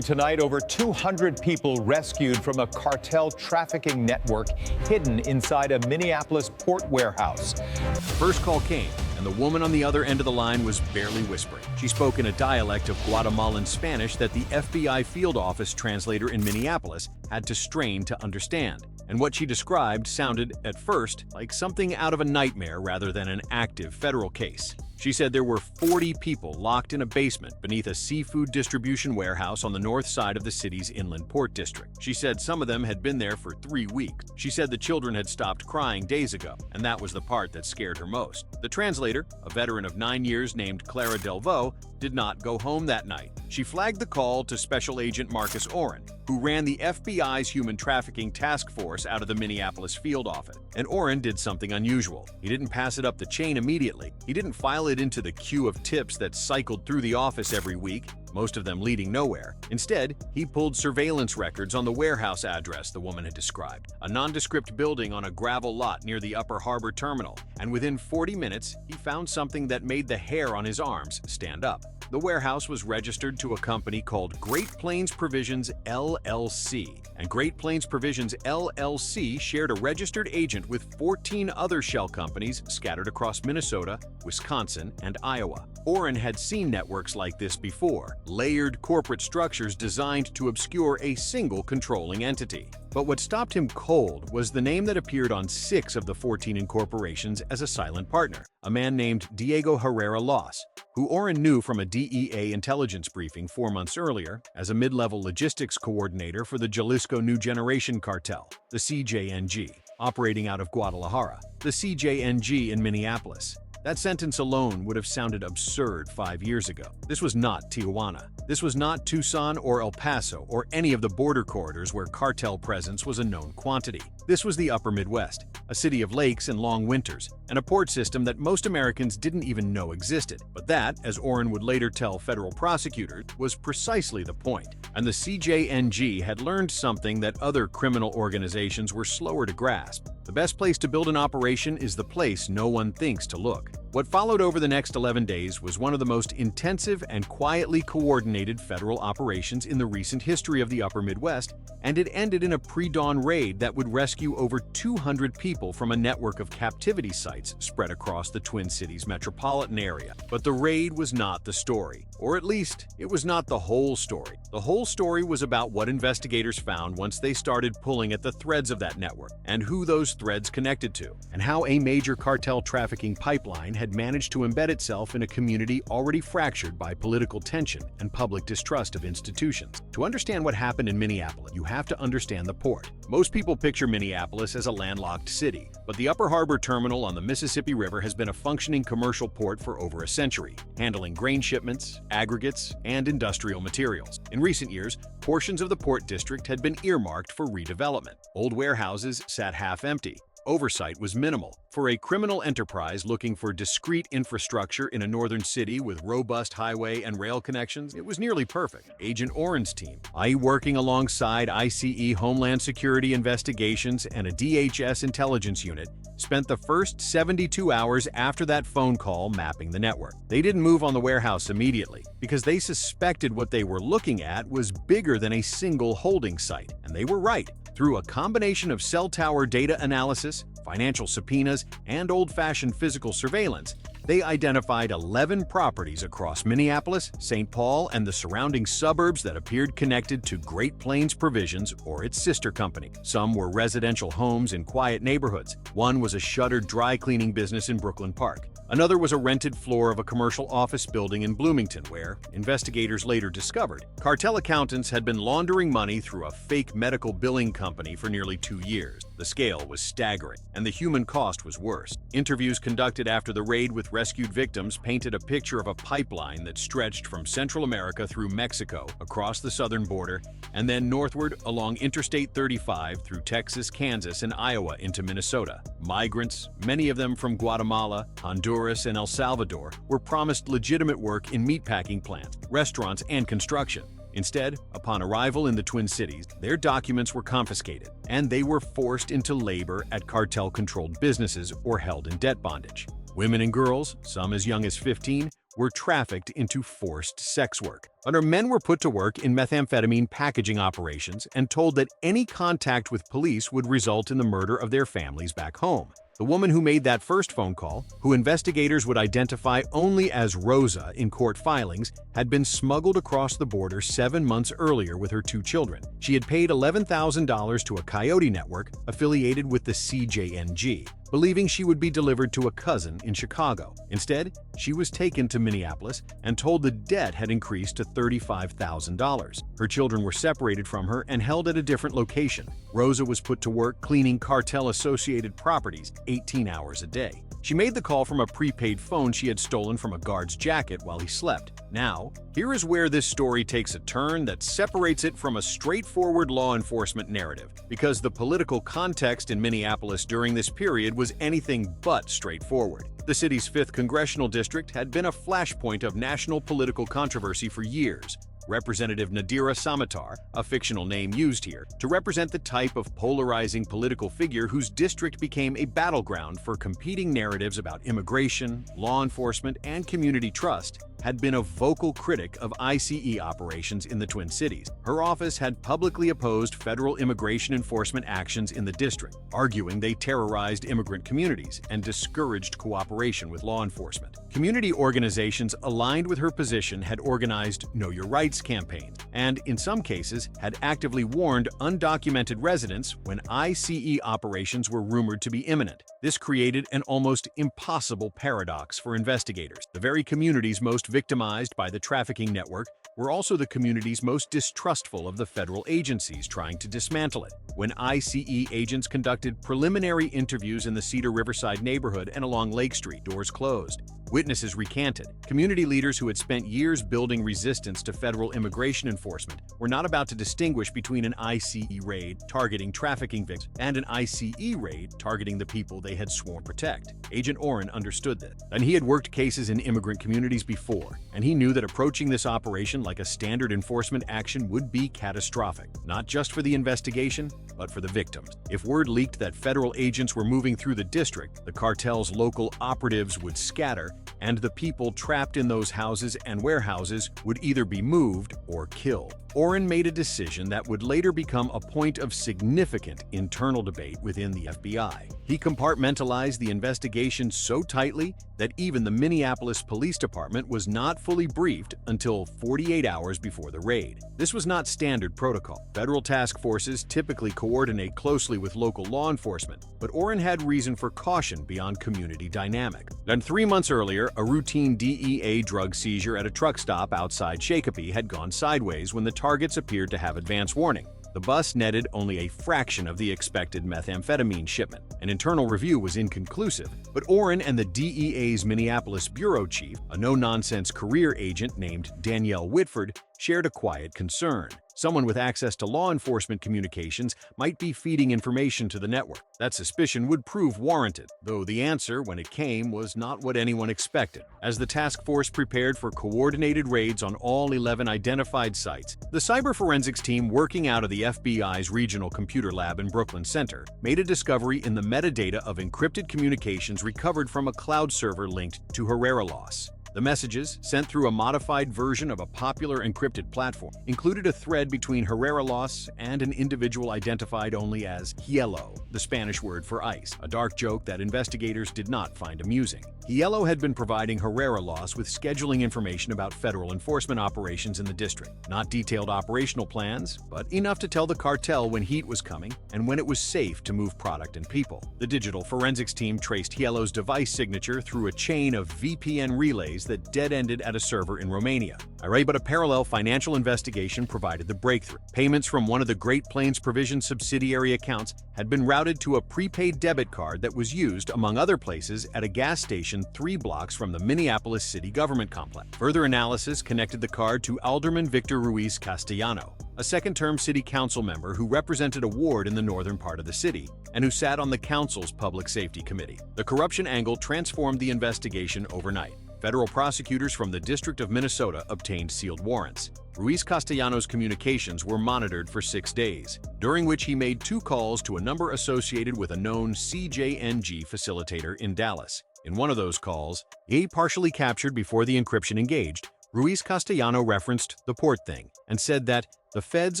Tonight, over 200 people rescued from a cartel trafficking network hidden inside a Minneapolis port warehouse. The first call came, and the woman on the other end of the line was barely whispering. She spoke in a dialect of Guatemalan Spanish that the FBI field office translator in Minneapolis had to strain to understand. And what she described sounded, at first, like something out of a nightmare rather than an active federal case. She said there were 40 people locked in a basement beneath a seafood distribution warehouse on the north side of the city's inland port district. She said some of them had been there for 3 weeks. She said the children had stopped crying days ago, and that was the part that scared her most. The translator, a veteran of 9 years named Clara Delvaux, did not go home that night. She flagged the call to Special Agent Marcus Oren, who ran the FBI's human trafficking task force out of the Minneapolis field office. And Oren did something unusual. He didn't pass it up the chain immediately. He didn't file it into the queue of tips that cycled through the office every week, most of them leading nowhere. Instead, he pulled surveillance records on the warehouse address the woman had described, a nondescript building on a gravel lot near the Upper Harbor Terminal. And within 40 minutes, he found something that made the hair on his arms stand up. The warehouse was registered to a company called Great Plains Provisions LLC, and Great Plains Provisions LLC shared a registered agent with 14 other shell companies scattered across Minnesota, Wisconsin, and Iowa. Oren had seen networks like this before, layered corporate structures designed to obscure a single controlling entity. But what stopped him cold was the name that appeared on 6 of the 14 incorporations as a silent partner, a man named Diego Herrera Los, who Oren knew from a DEA intelligence briefing 4 months earlier as a mid-level logistics coordinator for the Jalisco New Generation Cartel, the CJNG, operating out of Guadalajara, the CJNG in Minneapolis. That sentence alone would have sounded absurd 5 years ago. This was not Tijuana. This was not Tucson or El Paso or any of the border corridors where cartel presence was a known quantity. This was the Upper Midwest, a city of lakes and long winters, and a port system that most Americans didn't even know existed. But that, as Oren would later tell federal prosecutors, was precisely the point. And the CJNG had learned something that other criminal organizations were slower to grasp. The best place to build an operation is the place no one thinks to look. What followed over the next 11 days was one of the most intensive and quietly coordinated federal operations in the recent history of the Upper Midwest, and it ended in a pre-dawn raid that would rescue over 200 people from a network of captivity sites spread across the Twin Cities metropolitan area. But the raid was not the story, or at least, it was not the whole story. The whole story was about what investigators found once they started pulling at the threads of that network, and who those threads connected to, and how a major cartel trafficking pipeline had managed to embed itself in a community already fractured by political tension and public distrust of institutions. To understand what happened in Minneapolis, you have to understand the port. Most people picture Minneapolis as a landlocked city, but the Upper Harbor Terminal on the Mississippi River has been a functioning commercial port for over a century, handling grain shipments, aggregates, and industrial materials. In recent years, portions of the port district had been earmarked for redevelopment. Old warehouses sat half empty. Oversight was minimal. For a criminal enterprise looking for discrete infrastructure in a northern city with robust highway and rail connections, it was nearly perfect. Agent Oren's team, i.e. working alongside ICE Homeland Security Investigations and a DHS intelligence unit, spent the first 72 hours after that phone call mapping the network. They didn't move on the warehouse immediately because they suspected what they were looking at was bigger than a single holding site, and they were right. Through a combination of cell tower data analysis, financial subpoenas, and old-fashioned physical surveillance, they identified 11 properties across Minneapolis, St. Paul, and the surrounding suburbs that appeared connected to Great Plains Provisions or its sister company. Some were residential homes in quiet neighborhoods. One was a shuttered dry cleaning business in Brooklyn Park. Another was a rented floor of a commercial office building in Bloomington where, investigators later discovered, cartel accountants had been laundering money through a fake medical billing company for nearly 2 years. The scale was staggering, and the human cost was worse. Interviews conducted after the raid with rescued victims painted a picture of a pipeline that stretched from Central America through Mexico, across the southern border, and then northward along Interstate 35 through Texas, Kansas, and Iowa into Minnesota. Migrants, many of them from Guatemala, Honduras, and El Salvador, were promised legitimate work in meatpacking plants, restaurants, and construction. Instead, upon arrival in the Twin Cities, their documents were confiscated, and they were forced into labor at cartel-controlled businesses or held in debt bondage. Women and girls, some as young as 15, were trafficked into forced sex work. Other men were put to work in methamphetamine packaging operations and told that any contact with police would result in the murder of their families back home. The woman who made that first phone call, who investigators would identify only as Rosa in court filings, had been smuggled across the border 7 months earlier with her 2 children. She had paid $11,000 to a coyote network affiliated with the CJNG, believing she would be delivered to a cousin in Chicago. Instead, she was taken to Minneapolis and told the debt had increased to $35,000. Her children were separated from her and held at a different location. Rosa was put to work cleaning cartel-associated properties 18 hours a day. She made the call from a prepaid phone she had stolen from a guard's jacket while he slept. Now, here is where this story takes a turn that separates it from a straightforward law enforcement narrative, because the political context in Minneapolis during this period was anything but straightforward. The city's 5th congressional district had been a flashpoint of national political controversy for years. Representative Nadira Samatar, a fictional name used here, to represent the type of polarizing political figure whose district became a battleground for competing narratives about immigration, law enforcement, and community trust, had been a vocal critic of ICE operations in the Twin Cities. Her office had publicly opposed federal immigration enforcement actions in the district, arguing they terrorized immigrant communities and discouraged cooperation with law enforcement. Community organizations aligned with her position had organized Know Your Rights campaigns and, in some cases, had actively warned undocumented residents when ICE operations were rumored to be imminent. This created an almost impossible paradox for investigators. The very communities most victimized by the trafficking network were also the communities most distrustful of the federal agencies trying to dismantle it. When ICE agents conducted preliminary interviews in the Cedar Riverside neighborhood and along Lake Street, doors closed. Witnesses recanted. Community leaders who had spent years building resistance to federal immigration enforcement were not about to distinguish between an ICE raid targeting trafficking victims and an ICE raid targeting the people they had sworn to protect. Agent Oren understood this, and he had worked cases in immigrant communities before, and he knew that approaching this operation like a standard enforcement action would be catastrophic, not just for the investigation, but for the victims. If word leaked that federal agents were moving through the district, the cartel's local operatives would scatter, and the people trapped in those houses and warehouses would either be moved or killed. Oren made a decision that would later become a point of significant internal debate within the FBI. He compartmentalized the investigation so tightly that even the Minneapolis Police Department was not fully briefed until 48 hours before the raid. This was not standard protocol. Federal task forces typically coordinate closely with local law enforcement, but Oren had reason for caution beyond community dynamic. Then 3 months earlier, a routine DEA drug seizure at a truck stop outside Shakopee had gone sideways when the targets appeared to have advance warning. The bus netted only a fraction of the expected methamphetamine shipment. An internal review was inconclusive, but Oren and the DEA's Minneapolis bureau chief, a no-nonsense career agent named Danielle Whitford, shared a quiet concern. Someone with access to law enforcement communications might be feeding information to the network. That suspicion would prove warranted, though the answer, when it came, was not what anyone expected. As the task force prepared for coordinated raids on all 11 identified sites, the cyber forensics team working out of the FBI's regional computer lab in Brooklyn Center made a discovery in the metadata of encrypted communications recovered from a cloud server linked to Herrera loss. The messages, sent through a modified version of a popular encrypted platform, included a thread between Herrera Loss and an individual identified only as Hielo, the Spanish word for ice, a dark joke that investigators did not find amusing. Hielo had been providing Herrera Loss with scheduling information about federal enforcement operations in the district. Not detailed operational plans, but enough to tell the cartel when heat was coming and when it was safe to move product and people. The digital forensics team traced Hielo's device signature through a chain of VPN relays that dead-ended at a server in Romania. But a parallel financial investigation provided the breakthrough. Payments from one of the Great Plains Provision subsidiary accounts had been routed to a prepaid debit card that was used, among other places, at a gas station 3 blocks from the Minneapolis city government complex. Further analysis connected the card to Alderman Victor Ruiz Castellano, a second-term city council member who represented a ward in the northern part of the city and who sat on the council's public safety committee. The corruption angle transformed the investigation overnight. Federal prosecutors from the District of Minnesota obtained sealed warrants. Ruiz Castellanos' communications were monitored for 6 days, during which he made 2 calls to a number associated with a known CJNG facilitator in Dallas. In one of those calls, partially captured before the encryption engaged, Ruiz Castellano referenced the port thing and said that the feds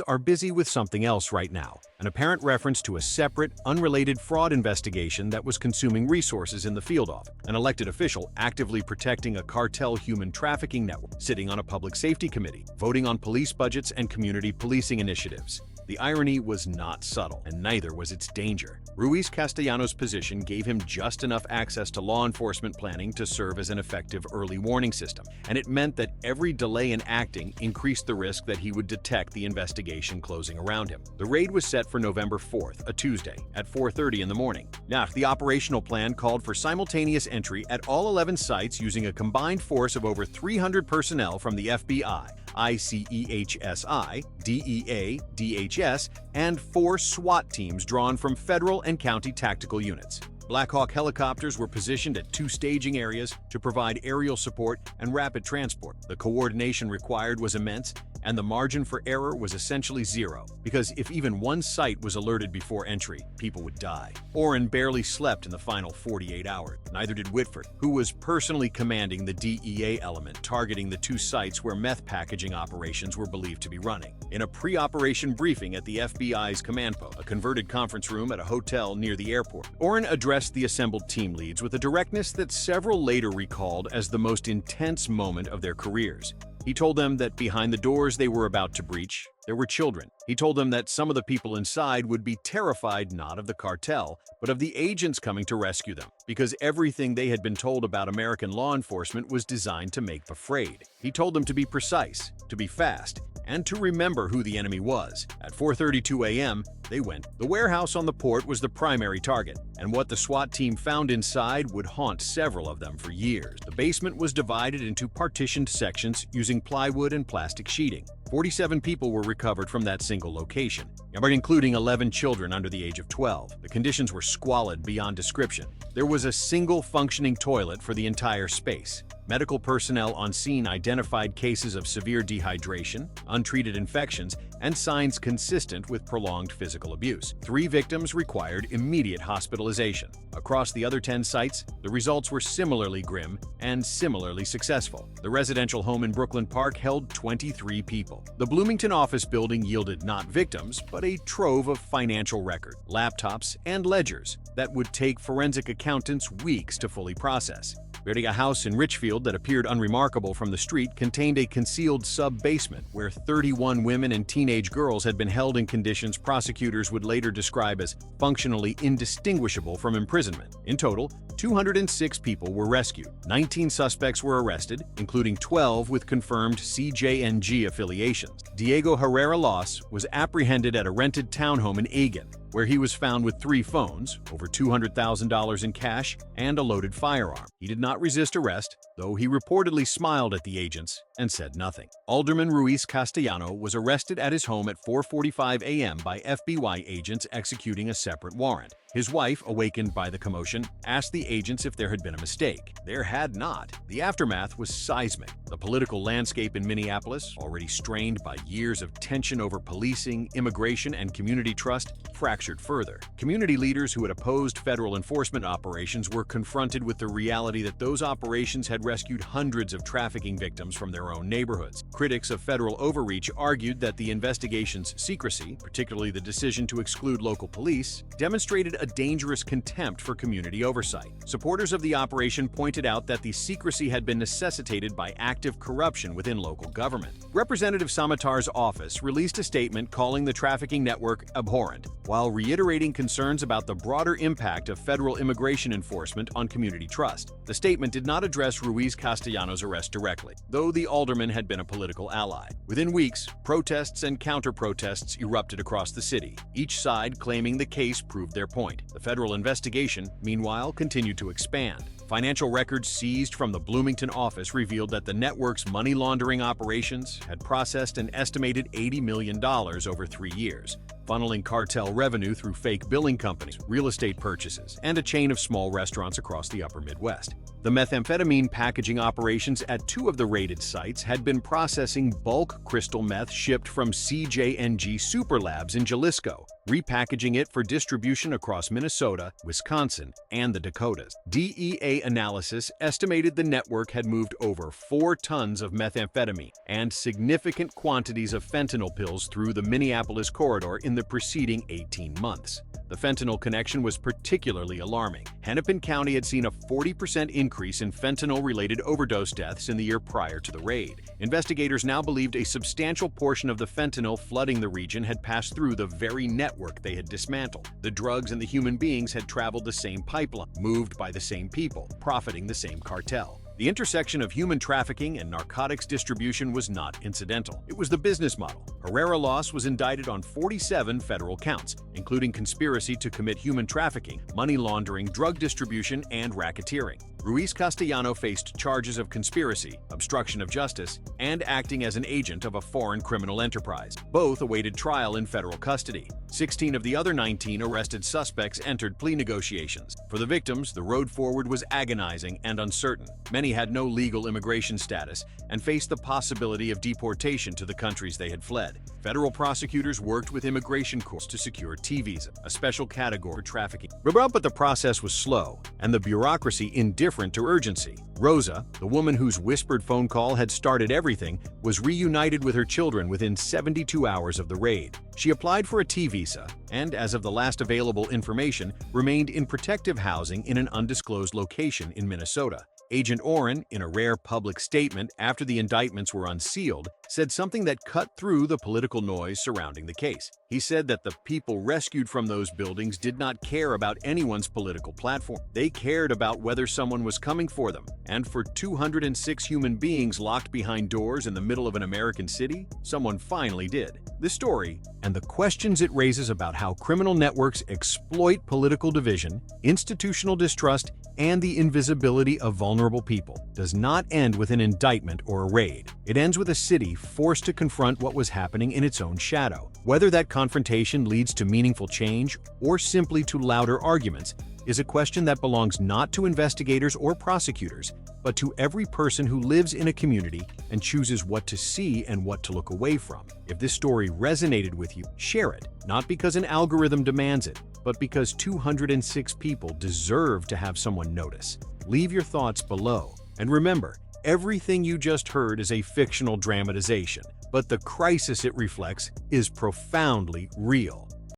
are busy with something else right now, an apparent reference to a separate, unrelated fraud investigation that was consuming resources in the field office. An elected official actively protecting a cartel human trafficking network, sitting on a public safety committee, voting on police budgets and community policing initiatives. The irony was not subtle, and neither was its danger. Ruiz Castellano's position gave him just enough access to law enforcement planning to serve as an effective early warning system, and it meant that every delay in acting increased the risk that he would detect the investigation closing around him. The raid was set for November 4th, a Tuesday, at 4:30 in the morning. Now, the operational plan called for simultaneous entry at all 11 sites using a combined force of over 300 personnel from the FBI, ICEHSI, DEA, DHS, and 4 SWAT teams drawn from federal and county tactical units. Black Hawk helicopters were positioned at 2 staging areas to provide aerial support and rapid transport. The coordination required was immense, and the margin for error was essentially zero, because if even one site was alerted before entry, people would die. Orrin barely slept in the final 48 hours. Neither did Whitford, who was personally commanding the DEA element targeting the 2 sites where meth packaging operations were believed to be running. In a pre-operation briefing at the FBI's command post, a converted conference room at a hotel near the airport, Orrin addressed the assembled team leads with a directness that several later recalled as the most intense moment of their careers. He told them that behind the doors they were about to breach, there were children. He told them that some of the people inside would be terrified not of the cartel, but of the agents coming to rescue them, because everything they had been told about American law enforcement was designed to make them afraid. He told them to be precise, to be fast, and to remember who the enemy was. At 4:32 a.m., they went. The warehouse on the port was the primary target, and what the SWAT team found inside would haunt several of them for years. The basement was divided into partitioned sections using plywood and plastic sheeting. 47 people were recovered from that single location, but including 11 children under the age of 12. The conditions were squalid beyond description. There was a single functioning toilet for the entire space. Medical personnel on scene identified cases of severe dehydration, untreated infections, and signs consistent with prolonged physical abuse. 3 victims required immediate hospitalization. Across the other 10 sites, the results were similarly grim and similarly successful. The residential home in Brooklyn Park held 23 people. The Bloomington office building yielded not victims, but a trove of financial records, laptops, and ledgers that would take forensic accountants weeks to fully process. A house in Richfield that appeared unremarkable from the street contained a concealed sub-basement where 31 women and teenage girls had been held in conditions prosecutors would later describe as functionally indistinguishable from imprisonment. In total, 206 people were rescued. 19 suspects were arrested, including 12 with confirmed CJNG affiliations. Diego Herrera Los was apprehended at a rented townhome in Aiken, where he was found with 3 phones, over $200,000 in cash, and a loaded firearm. He did not resist arrest, though he reportedly smiled at the agents and said nothing. Alderman Ruiz Castellano was arrested at his home at 4:45 a.m. by FBI agents executing a separate warrant. His wife, awakened by the commotion, asked the agents if there had been a mistake. There had not. The aftermath was seismic. The political landscape in Minneapolis, already strained by years of tension over policing, immigration, and community trust, fractured further. Community leaders who had opposed federal enforcement operations were confronted with the reality that those operations had rescued hundreds of trafficking victims from their own neighborhoods. Critics of federal overreach argued that the investigation's secrecy, particularly the decision to exclude local police, demonstrated a dangerous contempt for community oversight. Supporters of the operation pointed out that the secrecy had been necessitated by active corruption within local government. Representative Samatar's office released a statement calling the trafficking network abhorrent, while reiterating concerns about the broader impact of federal immigration enforcement on community trust. The statement did not address Ruiz Castellano's arrest directly, though the alderman had been a political ally. Within weeks, protests and counter-protests erupted across the city, each side claiming the case proved their point. The federal investigation, meanwhile, continued to expand. Financial records seized from the Bloomington office revealed that the network's money laundering operations had processed an estimated $80 million over 3 years, funneling cartel revenue through fake billing companies, real estate purchases, and a chain of small restaurants across the upper Midwest. The methamphetamine packaging operations at 2 of the raided sites had been processing bulk crystal meth shipped from CJNG Super Labs in Jalisco, repackaging it for distribution across Minnesota, Wisconsin, and the Dakotas. DEA analysis estimated the network had moved over 4 tons of methamphetamine and significant quantities of fentanyl pills through the Minneapolis corridor in the preceding 18 months. The fentanyl connection was particularly alarming. Hennepin County had seen a 40% increase in fentanyl-related overdose deaths in the year prior to the raid. Investigators now believed a substantial portion of the fentanyl flooding the region had passed through the very network they had dismantled. The drugs and the human beings had traveled the same pipeline, moved by the same people, profiting the same cartel. The intersection of human trafficking and narcotics distribution was not incidental. It was the business model. Herrera Los was indicted on 47 federal counts, including conspiracy to commit human trafficking, money laundering, drug distribution, and racketeering. Ruiz Castellano faced charges of conspiracy, obstruction of justice, and acting as an agent of a foreign criminal enterprise. Both awaited trial in federal custody. 16 of the other 19 arrested suspects entered plea negotiations. For the victims, the road forward was agonizing and uncertain. Many had no legal immigration status and faced the possibility of deportation to the countries they had fled. Federal prosecutors worked with immigration courts to secure T-visa, a special category for trafficking. But the process was slow, and the bureaucracy indifferent to urgency. Rosa, the woman whose whispered phone call had started everything, was reunited with her children within 72 hours of the raid. She applied for a T-visa and, as of the last available information, remained in protective housing in an undisclosed location in Minnesota. Agent Oren, in a rare public statement after the indictments were unsealed, said something that cut through the political noise surrounding the case. He said that the people rescued from those buildings did not care about anyone's political platform. They cared about whether someone was coming for them. And for 206 human beings locked behind doors in the middle of an American city, someone finally did. This story, and the questions it raises about how criminal networks exploit political division, institutional distrust, and the invisibility of vulnerable people, does not end with an indictment or a raid. It ends with a city forced to confront what was happening in its own shadow. Whether that confrontation leads to meaningful change or simply to louder arguments is a question that belongs not to investigators or prosecutors, but to every person who lives in a community and chooses what to see and what to look away from. If this story resonated with you, share it, not because an algorithm demands it, but because 206 people deserve to have someone notice. Leave your thoughts below. And remember, everything you just heard is a fictional dramatization, but the crisis it reflects is profoundly real.